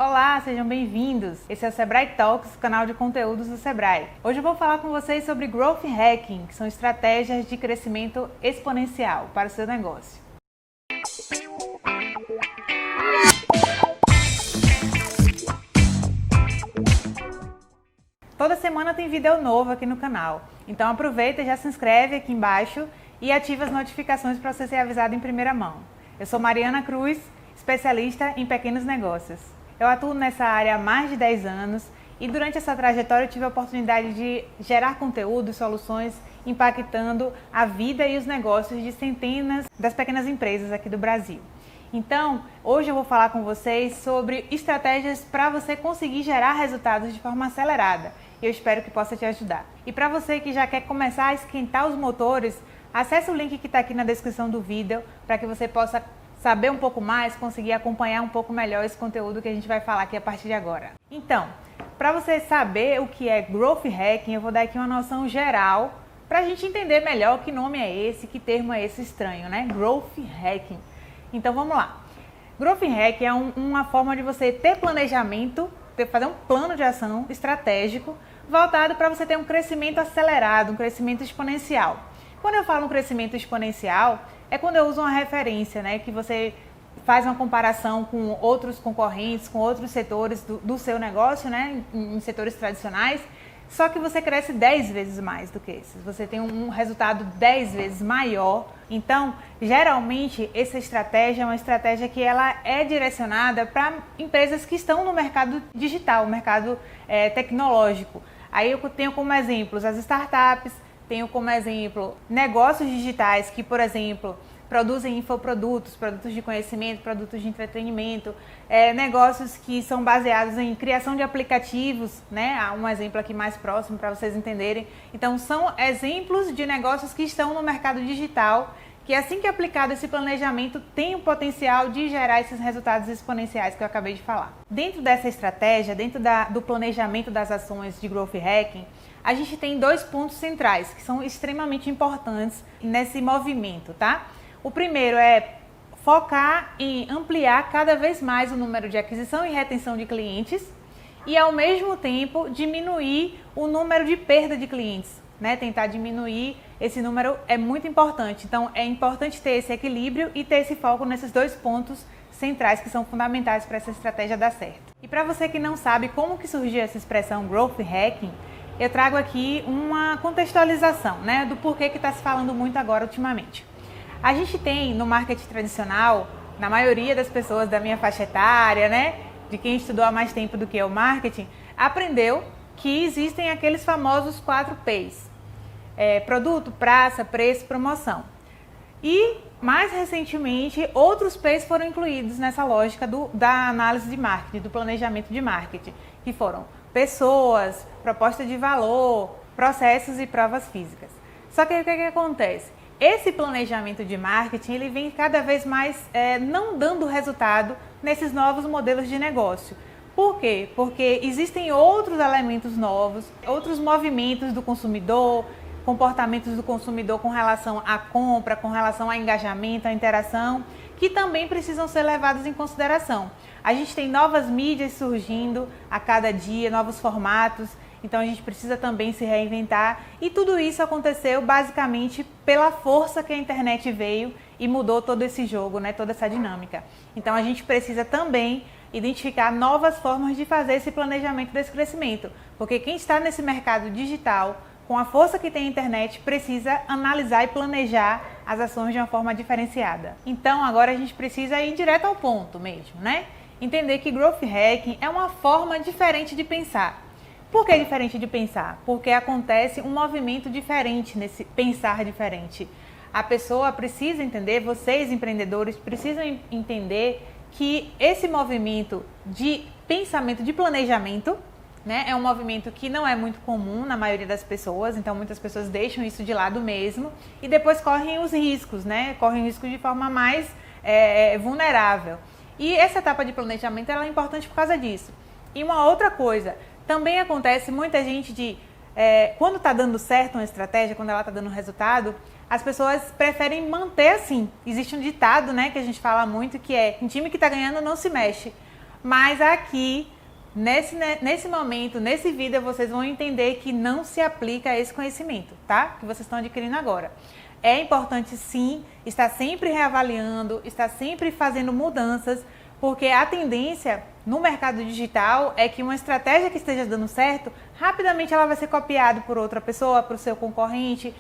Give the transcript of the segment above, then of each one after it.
Olá, sejam bem-vindos! Esse é o Sebrae Talks, canal de conteúdos do Sebrae. Hoje eu vou falar com vocês sobre Growth Hacking, que são estratégias de crescimento exponencial para o seu negócio. Toda semana tem vídeo novo aqui no canal, então aproveita e já se inscreve aqui embaixo e ativa as notificações para você ser avisado em primeira mão. Eu sou Mariana Cruz, especialista em pequenos negócios. Eu atuo nessa área há mais de 10 anos e durante essa trajetória eu tive a oportunidade de gerar conteúdo e soluções impactando a vida e os negócios de centenas das pequenas empresas aqui do Brasil. Então, hoje eu vou falar com vocês sobre estratégias para você conseguir gerar resultados de forma acelerada. Eu espero que possa te ajudar. E para você que já quer começar a esquentar os motores, acesse o link que está aqui na descrição do vídeo para que você possa saber um pouco mais, conseguir acompanhar um pouco melhor esse conteúdo que a gente vai falar aqui a partir de agora. Então, para você saber o que é Growth Hacking, eu vou dar aqui uma noção geral para a gente entender melhor que nome é esse, que termo é esse estranho, né? Growth Hacking. Então vamos lá. Growth Hacking é uma forma de você ter planejamento, fazer um plano de ação estratégico voltado para você ter um crescimento acelerado, um crescimento exponencial. Quando eu falo um crescimento exponencial, é quando eu uso uma referência, né, que você faz uma comparação com outros concorrentes, com outros setores do seu negócio, né, em setores tradicionais, só que você cresce 10 vezes mais do que esses. Você tem um resultado 10 vezes maior. Então, geralmente, essa estratégia é uma estratégia que ela é direcionada para empresas que estão no mercado digital, mercado tecnológico. Aí eu tenho como exemplos as startups, tenho como exemplo negócios digitais que, por exemplo, produzem infoprodutos, produtos de conhecimento, produtos de entretenimento, negócios que são baseados em criação de aplicativos, né? Há um exemplo aqui mais próximo para vocês entenderem. Então, são exemplos de negócios que estão no mercado digital, que assim que aplicado esse planejamento, tem o potencial de gerar esses resultados exponenciais que eu acabei de falar. Dentro dessa estratégia, dentro do planejamento das ações de Growth Hacking, a gente tem dois pontos centrais que são extremamente importantes nesse movimento, tá? O primeiro é focar em ampliar cada vez mais o número de aquisição e retenção de clientes e, ao mesmo tempo, diminuir o número de perda de clientes, né? Tentar diminuir esse número é muito importante. Então, é importante ter esse equilíbrio e ter esse foco nesses dois pontos centrais que são fundamentais para essa estratégia dar certo. E para você que não sabe como que surgiu essa expressão Growth Hacking, eu trago aqui uma contextualização, né, do porquê que está se falando muito agora ultimamente. A gente tem no marketing tradicional, na maioria das pessoas da minha faixa etária, né, de quem estudou há mais tempo do que o marketing, aprendeu que existem aqueles famosos 4 P's. Produto, praça, preço, promoção. E, mais recentemente, outros P's foram incluídos nessa lógica da análise de marketing, do planejamento de marketing, que foram pessoas, proposta de valor, processos e provas físicas. Só que o que acontece? Esse planejamento de marketing ele vem cada vez mais não dando resultado nesses novos modelos de negócio. Por quê? Porque existem outros elementos novos, outros movimentos do consumidor, comportamentos do consumidor com relação à compra, com relação ao engajamento, à interação, que também precisam ser levados em consideração. A gente tem novas mídias surgindo a cada dia, novos formatos, então a gente precisa também se reinventar e tudo isso aconteceu basicamente pela força que a internet veio e mudou todo esse jogo, né, toda essa dinâmica. Então a gente precisa também identificar novas formas de fazer esse planejamento desse crescimento, porque quem está nesse mercado digital, com a força que tem a internet, precisa analisar e planejar as ações de uma forma diferenciada. Então agora a gente precisa ir direto ao ponto mesmo, né? Entender que Growth Hacking é uma forma diferente de pensar. Por que diferente de pensar? Porque acontece um movimento diferente nesse pensar diferente. A pessoa precisa entender, vocês empreendedores precisam entender que esse movimento de pensamento, de planejamento, né, é um movimento que não é muito comum na maioria das pessoas, então muitas pessoas deixam isso de lado mesmo e depois correm os riscos, né? Correm o risco de forma mais vulnerável. E essa etapa de planejamento ela é importante por causa disso. E uma outra coisa, também acontece muita gente quando está dando certo uma estratégia, quando ela está dando resultado, as pessoas preferem manter assim. Existe um ditado, né, que a gente fala muito, que é: em time que está ganhando não se mexe. mas aqui, nesse momento, nesse vídeo, vocês vão entender que não se aplica esse conhecimento, tá? Que vocês estão adquirindo agora. É importante sim estar sempre reavaliando, estar sempre fazendo mudanças, porque a tendência no mercado digital é que uma estratégia que esteja dando certo, rapidamente ela vai ser copiada por outra pessoa, por seu concorrente,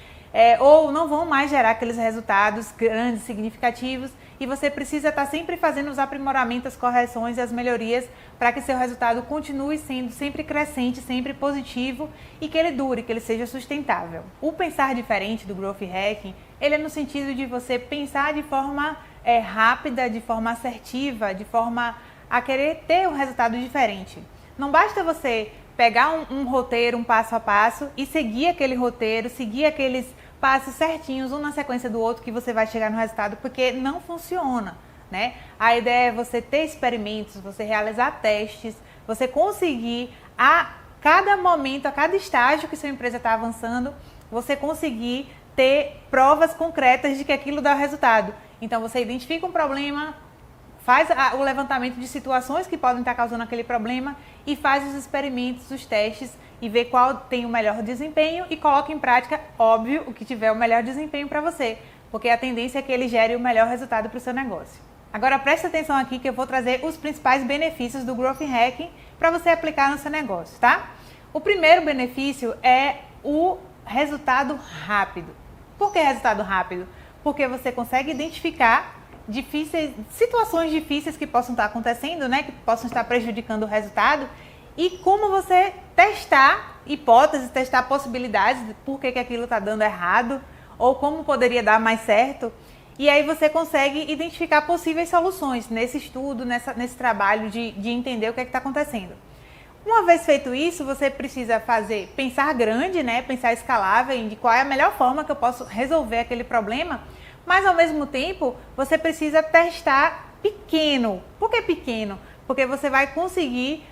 ou não vão mais gerar aqueles resultados grandes, significativos, e você precisa estar sempre fazendo os aprimoramentos, as correções e as melhorias para que seu resultado continue sendo sempre crescente, sempre positivo e que ele dure, que ele seja sustentável. O pensar diferente do Growth Hacking, ele é no sentido de você pensar de forma rápida, de forma assertiva, de forma a querer ter um resultado diferente. Não basta você pegar um roteiro, um passo a passo e seguir aquele roteiro, seguir aqueles passos certinhos, um na sequência do outro, que você vai chegar no resultado, porque não funciona, né? A ideia é você ter experimentos, você realizar testes, você conseguir a cada momento, a cada estágio que sua empresa está avançando, você conseguir ter provas concretas de que aquilo dá resultado. Então você identifica um problema, faz o levantamento de situações que podem estar causando aquele problema e faz os experimentos, os testes e vê qual tem o melhor desempenho e coloca em prática, óbvio, o que tiver o melhor desempenho para você, porque a tendência é que ele gere o melhor resultado para o seu negócio. Agora preste atenção aqui que eu vou trazer os principais benefícios do Growth Hacking para você aplicar no seu negócio, tá? O primeiro benefício é o resultado rápido. Por que resultado rápido? Porque você consegue identificar situações difíceis que possam estar acontecendo, né, que possam estar prejudicando o resultado, e como você testar hipóteses, testar possibilidades de por que aquilo está dando errado ou como poderia dar mais certo. E aí você consegue identificar possíveis soluções nesse estudo, nesse trabalho de entender o que está acontecendo. Uma vez feito isso, você precisa pensar grande, né, pensar escalável em de qual é a melhor forma que eu posso resolver aquele problema, mas ao mesmo tempo você precisa testar pequeno. Por que pequeno? Porque você vai conseguir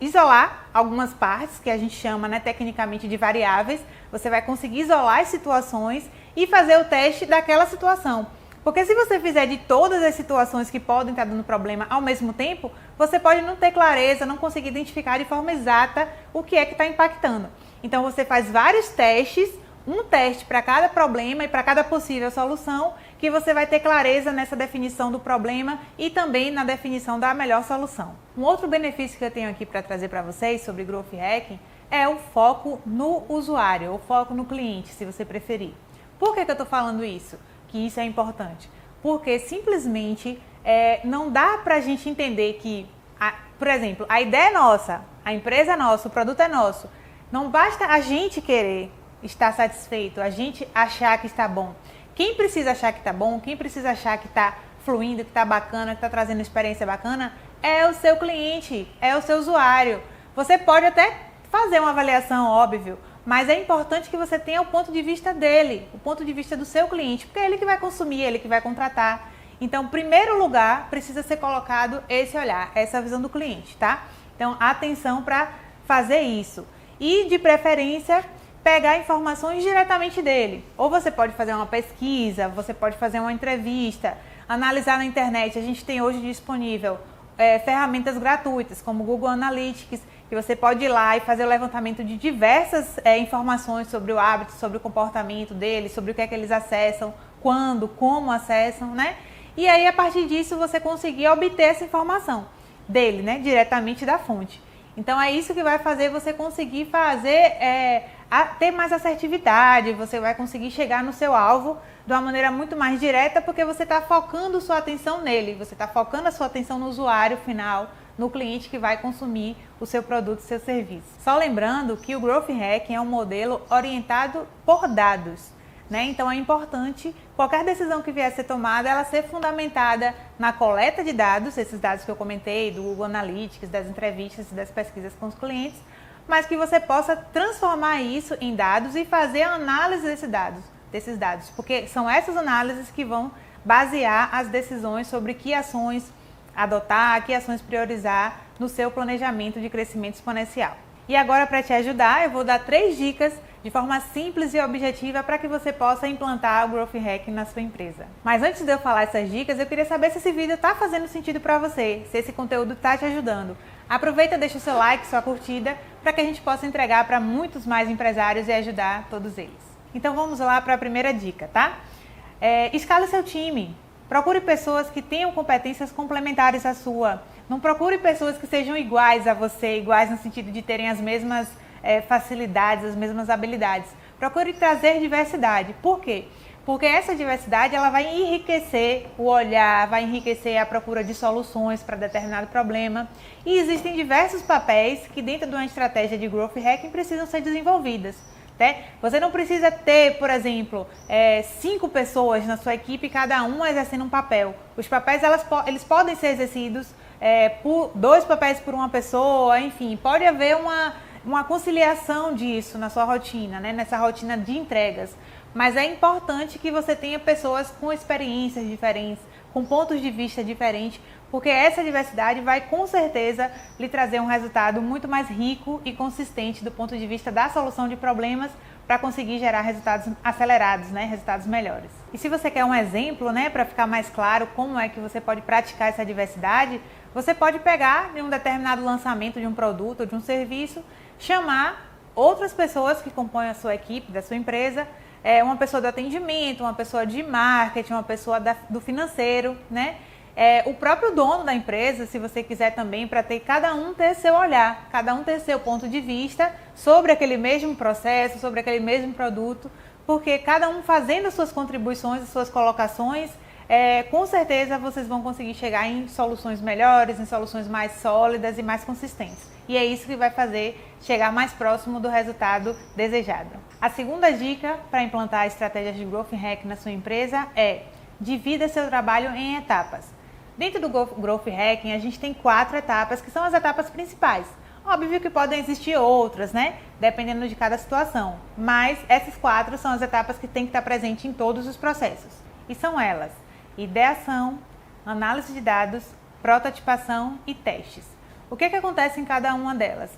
isolar algumas partes, que a gente chama, né, tecnicamente de variáveis, você vai conseguir isolar as situações e fazer o teste daquela situação. Porque se você fizer de todas as situações que podem estar dando problema ao mesmo tempo, você pode não ter clareza, não conseguir identificar de forma exata o que é que está impactando. Então você faz vários testes, um teste para cada problema e para cada possível solução, que você vai ter clareza nessa definição do problema e também na definição da melhor solução. Um outro benefício que eu tenho aqui para trazer para vocês sobre Growth Hacking é o foco no usuário, o foco no cliente, se você preferir. Por que eu estou falando isso? Que isso é importante? Porque simplesmente não dá para a gente entender que, por exemplo, a ideia é nossa, a empresa é nossa, o produto é nosso. Não basta a gente querer estar satisfeito, a gente achar que está bom. Quem precisa achar que está bom, quem precisa achar que está fluindo, que está bacana, que está trazendo experiência bacana, é o seu cliente, é o seu usuário. Você pode até fazer uma avaliação, óbvio, mas é importante que você tenha o ponto de vista dele, o ponto de vista do seu cliente, porque é ele que vai consumir, é ele que vai contratar. Então, em primeiro lugar, precisa ser colocado esse olhar, essa visão do cliente, tá? Então, atenção para fazer isso. E, de preferência, pegar informações diretamente dele. Ou você pode fazer uma pesquisa, você pode fazer uma entrevista, analisar na internet. A gente tem hoje disponível ferramentas gratuitas, como Google Analytics, que você pode ir lá e fazer o levantamento de diversas informações sobre o hábito, sobre o comportamento deles, sobre o que é que eles acessam, quando, como acessam, né? E aí, a partir disso, você conseguir obter essa informação dele, né? Diretamente da fonte. Então, é isso que vai fazer você conseguir ter mais assertividade, você vai conseguir chegar no seu alvo de uma maneira muito mais direta, porque você está focando sua atenção nele, você está focando a sua atenção no usuário final, no cliente que vai consumir o seu produto, o seu serviço. Só lembrando que o Growth Hacking é um modelo orientado por dados, né? Então é importante, qualquer decisão que vier a ser tomada, ela ser fundamentada na coleta de dados, esses dados que eu comentei, do Google Analytics, das entrevistas e das pesquisas com os clientes, mas que você possa transformar isso em dados e fazer a análise desses dados, porque são essas análises que vão basear as decisões sobre que ações adotar, que ações priorizar no seu planejamento de crescimento exponencial. E agora, para te ajudar, eu vou dar 3 dicas de forma simples e objetiva para que você possa implantar o Growth Hacking na sua empresa. Mas antes de eu falar essas dicas, eu queria saber se esse vídeo está fazendo sentido para você, se esse conteúdo está te ajudando. Aproveita, deixa o seu like, sua curtida, para que a gente possa entregar para muitos mais empresários e ajudar todos eles. Então vamos lá para a primeira dica, tá? Escale seu time. Procure pessoas que tenham competências complementares à sua. Não procure pessoas que sejam iguais a você, iguais no sentido de terem as mesmas facilidades, as mesmas habilidades. Procure trazer diversidade. Por quê? Porque essa diversidade ela vai enriquecer o olhar, vai enriquecer a procura de soluções para determinado problema. E existem diversos papéis que dentro de uma estratégia de Growth Hacking precisam ser desenvolvidas. Você não precisa ter, por exemplo, 5 pessoas na sua equipe, cada uma exercendo um papel. Os papéis eles podem ser exercidos por 2 papéis por uma pessoa, enfim, pode haver uma conciliação disso na sua rotina, né? Nessa rotina de entregas. Mas é importante que você tenha pessoas com experiências diferentes, com pontos de vista diferentes, porque essa diversidade vai com certeza lhe trazer um resultado muito mais rico e consistente do ponto de vista da solução de problemas para conseguir gerar resultados acelerados, né? Resultados melhores. E se você quer um exemplo, né, para ficar mais claro como é que você pode praticar essa diversidade, você pode pegar em um determinado lançamento de um produto ou de um serviço, chamar outras pessoas que compõem a sua equipe, da sua empresa, uma pessoa do atendimento, uma pessoa de marketing, uma pessoa do financeiro, né? O próprio dono da empresa, se você quiser também, para ter cada um ter seu olhar, cada um ter seu ponto de vista sobre aquele mesmo processo, sobre aquele mesmo produto, porque cada um fazendo as suas contribuições, as suas colocações, com certeza vocês vão conseguir chegar em soluções melhores, em soluções mais sólidas e mais consistentes. E é isso que vai fazer chegar mais próximo do resultado desejado. A segunda dica para implantar estratégias de Growth Hacking na sua empresa é: divida seu trabalho em etapas. Dentro do Growth Hacking, a gente tem 4 etapas, que são as etapas principais. Óbvio que podem existir outras, né? Dependendo de cada situação. Mas essas 4 são as etapas que tem que estar presente em todos os processos. E são elas: ideação, análise de dados, prototipação e testes. O que acontece em cada uma delas?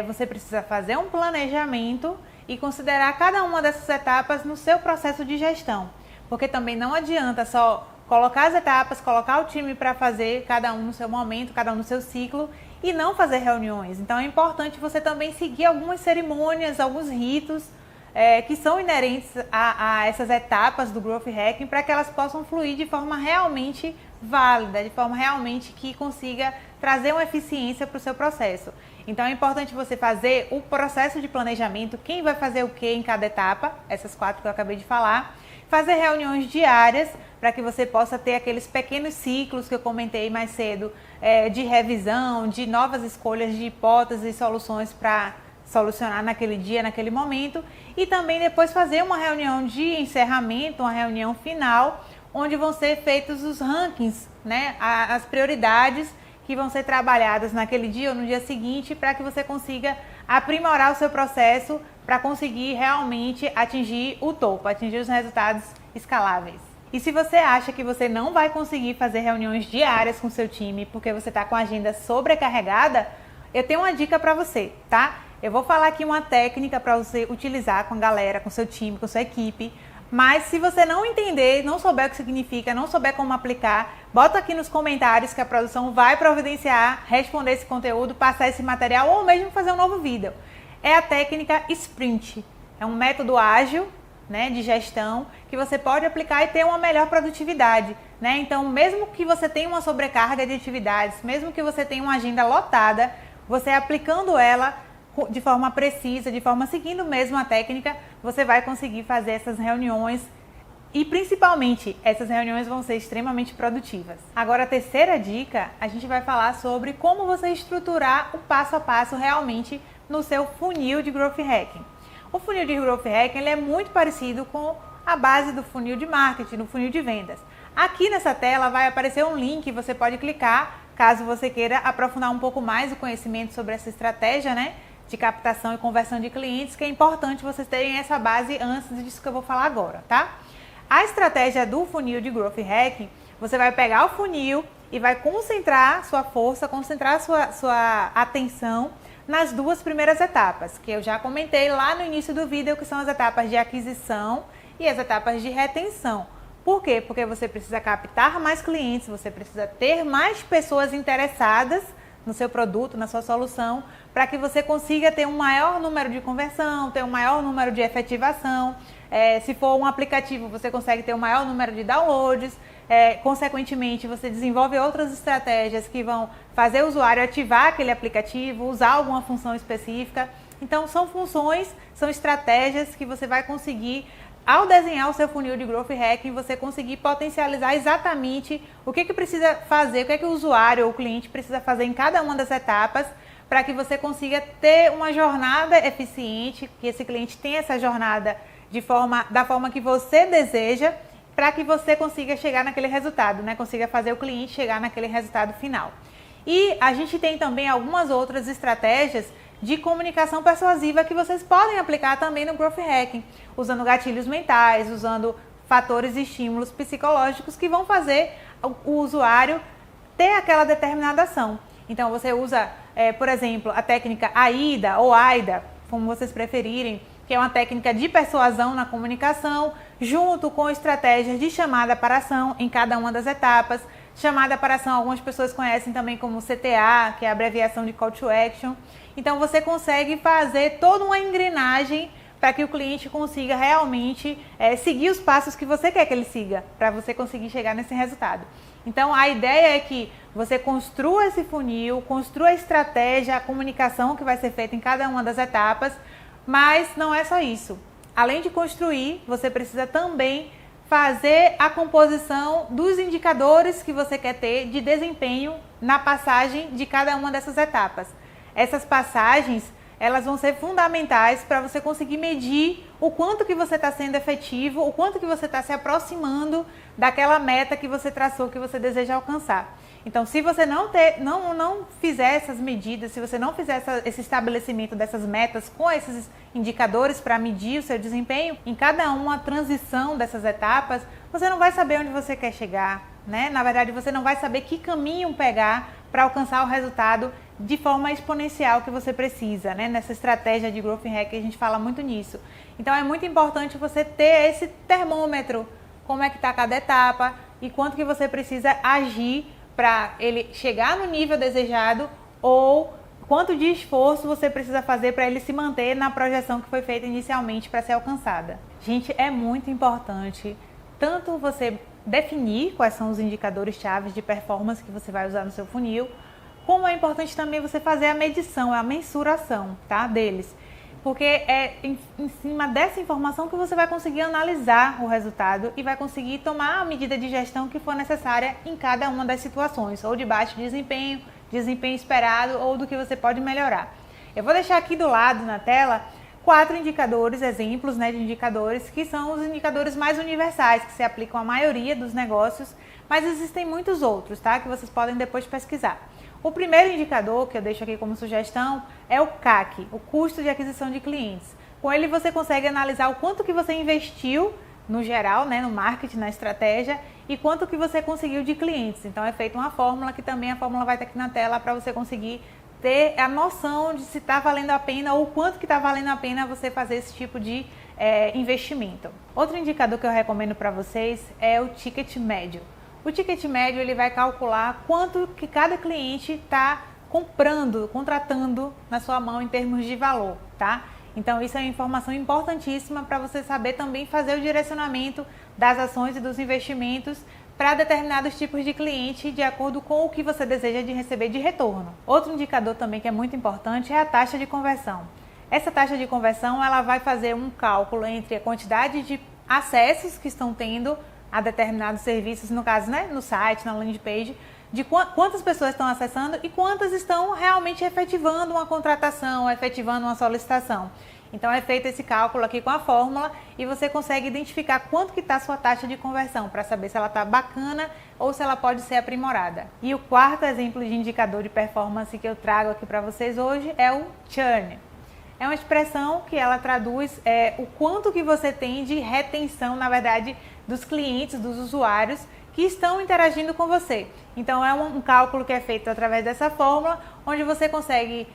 Você precisa fazer um planejamento e considerar cada uma dessas etapas no seu processo de gestão. Porque também não adianta só colocar as etapas, colocar o time para fazer cada um no seu momento, cada um no seu ciclo e não fazer reuniões. Então é importante você também seguir algumas cerimônias, alguns ritos que são inerentes a essas etapas do Growth Hacking para que elas possam fluir de forma realmente válida, de forma realmente que consiga trazer uma eficiência para o seu processo. Então é importante você fazer o processo de planejamento, quem vai fazer o que em cada etapa, essas 4 que eu acabei de falar, fazer reuniões diárias para que você possa ter aqueles pequenos ciclos que eu comentei mais cedo, de revisão, de novas escolhas de hipóteses e soluções para solucionar naquele dia, naquele momento, e também depois fazer uma reunião de encerramento, uma reunião final, onde vão ser feitos os rankings, né, as prioridades que vão ser trabalhadas naquele dia ou no dia seguinte para que você consiga aprimorar o seu processo para conseguir realmente atingir o topo, atingir os resultados escaláveis. E se você acha que você não vai conseguir fazer reuniões diárias com seu time porque você está com a agenda sobrecarregada, eu tenho uma dica para você, tá? Eu vou falar aqui uma técnica para você utilizar com a galera, com seu time, com sua equipe. Mas se você não entender, não souber o que significa, não souber como aplicar, bota aqui nos comentários que a produção vai providenciar, responder esse conteúdo, passar esse material ou mesmo fazer um novo vídeo. É a técnica Sprint. É um método ágil, né, de gestão que você pode aplicar e ter uma melhor produtividade, né? Então, mesmo que você tenha uma sobrecarga de atividades, mesmo que você tenha uma agenda lotada, você aplicando ela de forma precisa, de forma seguindo mesmo a técnica, você vai conseguir fazer essas reuniões e principalmente essas reuniões vão ser extremamente produtivas. Agora a terceira dica, a gente vai falar sobre como você estruturar o passo a passo realmente no seu funil de Growth Hacking. O funil de Growth Hacking ele é muito parecido com a base do funil de marketing, do funil de vendas. Aqui nessa tela vai aparecer um link, você pode clicar caso você queira aprofundar um pouco mais o conhecimento sobre essa estratégia, né, de captação e conversão de clientes, que é importante vocês terem essa base antes disso que eu vou falar agora, tá? A estratégia do funil de Growth Hacking, você vai pegar o funil e vai concentrar sua força, concentrar sua atenção nas duas primeiras etapas, que eu já comentei lá no início do vídeo, que são as etapas de aquisição e as etapas de retenção. Por quê? Porque você precisa captar mais clientes, você precisa ter mais pessoas interessadas no seu produto, na sua solução, para que você consiga ter um maior número de conversão, ter um maior número de efetivação. Se for um aplicativo, você consegue ter um maior número de downloads. Consequentemente, você desenvolve outras estratégias que vão fazer o usuário ativar aquele aplicativo, usar alguma função específica. Então, são funções, são estratégias que você vai conseguir, ao desenhar o seu funil de Growth Hacking, você conseguir potencializar exatamente o que precisa fazer, o que o usuário ou o cliente precisa fazer em cada uma das etapas, para que você consiga ter uma jornada eficiente, que esse cliente tenha essa jornada da forma que você deseja, para que você consiga chegar naquele resultado, né? Consiga fazer o cliente chegar naquele resultado final. E a gente tem também algumas outras estratégias de comunicação persuasiva que vocês podem aplicar também no Growth Hacking, usando gatilhos mentais, usando fatores e estímulos psicológicos que vão fazer o usuário ter aquela determinada ação. Então você usa, por exemplo, a técnica AIDA ou AIDA, como vocês preferirem, que é uma técnica de persuasão na comunicação, junto com estratégias de chamada para ação em cada uma das etapas. Chamada para ação, algumas pessoas conhecem também como CTA, que é a abreviação de Call to Action. Então você consegue fazer toda uma engrenagem para que o cliente consiga realmente seguir os passos que você quer que ele siga, para você conseguir chegar nesse resultado. Então a ideia é que você construa esse funil, construa a estratégia, a comunicação que vai ser feita em cada uma das etapas, mas não é só isso. Além de construir, você precisa também fazer a composição dos indicadores que você quer ter de desempenho na passagem de cada uma dessas etapas. Essas passagens, elas vão ser fundamentais para você conseguir medir o quanto que você está sendo efetivo, o quanto que você está se aproximando daquela meta que você traçou, que você deseja alcançar. Então, se você não fizer essas medidas, se você não fizer esse estabelecimento dessas metas com esses indicadores para medir o seu desempenho, em cada uma transição dessas etapas, você não vai saber onde você quer chegar, né? Na verdade, você não vai saber que caminho pegar para alcançar o resultado de forma exponencial que você precisa, né? Nessa estratégia de Growth Hacking, a gente fala muito nisso. Então, é muito importante você ter esse termômetro, como é que está cada etapa e quanto que você precisa agir para ele chegar no nível desejado, ou quanto de esforço você precisa fazer para ele se manter na projeção que foi feita inicialmente para ser alcançada. Gente, é muito importante tanto você definir quais são os indicadores-chave de performance que você vai usar no seu funil, como é importante também você fazer a medição, a mensuração, tá, deles. Porque é em cima dessa informação que você vai conseguir analisar o resultado e vai conseguir tomar a medida de gestão que for necessária em cada uma das situações, ou de baixo desempenho, desempenho esperado, ou do que você pode melhorar. Eu vou deixar aqui do lado na tela 4 indicadores, exemplos, né, de indicadores, que são os indicadores mais universais, que se aplicam à maioria dos negócios, mas existem muitos outros, tá, que vocês podem depois pesquisar. O primeiro indicador que eu deixo aqui como sugestão é o CAC, o custo de aquisição de clientes. Com ele você consegue analisar o quanto que você investiu no geral, né, no marketing, na estratégia, e quanto que você conseguiu de clientes. Então é feita uma fórmula, que também a fórmula vai estar aqui na tela para você conseguir ter a noção de se está valendo a pena ou quanto que está valendo a pena você fazer esse tipo de investimento. Outro indicador que eu recomendo para vocês é o ticket médio. O ticket médio ele vai calcular quanto que cada cliente está contratando na sua mão em termos de valor, tá? Então isso é uma informação importantíssima para você saber também fazer o direcionamento das ações e dos investimentos para determinados tipos de cliente de acordo com o que você deseja de receber de retorno. Outro indicador também que é muito importante é a taxa de conversão. Essa taxa de conversão ela vai fazer um cálculo entre a quantidade de acessos que estão tendo a determinados serviços, no caso, né, no site, na landing page, de quantas pessoas estão acessando e quantas estão realmente efetivando uma contratação, efetivando uma solicitação. Então é feito esse cálculo aqui com a fórmula e você consegue identificar quanto que está a sua taxa de conversão para saber se ela está bacana ou se ela pode ser aprimorada. E o quarto exemplo de indicador de performance que eu trago aqui para vocês hoje é o churn. É uma expressão que ela traduz o quanto que você tem de retenção, na verdade, dos clientes, dos usuários que estão interagindo com você. Então é um cálculo que é feito através dessa fórmula, onde você consegue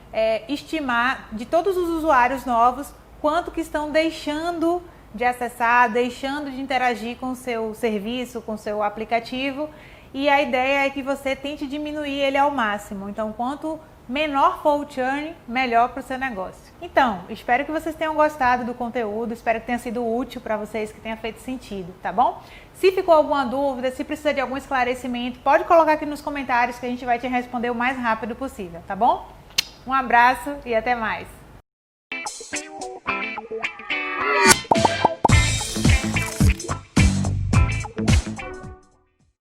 estimar de todos os usuários novos quanto que estão deixando de acessar, deixando de interagir com o seu serviço, com o seu aplicativo. E a ideia é que você tente diminuir ele ao máximo. Então, quanto menor for o churn, melhor para o seu negócio. Então, espero que vocês tenham gostado do conteúdo, espero que tenha sido útil para vocês, que tenha feito sentido, tá bom? Se ficou alguma dúvida, se precisa de algum esclarecimento, pode colocar aqui nos comentários que a gente vai te responder o mais rápido possível, tá bom? Um abraço e até mais!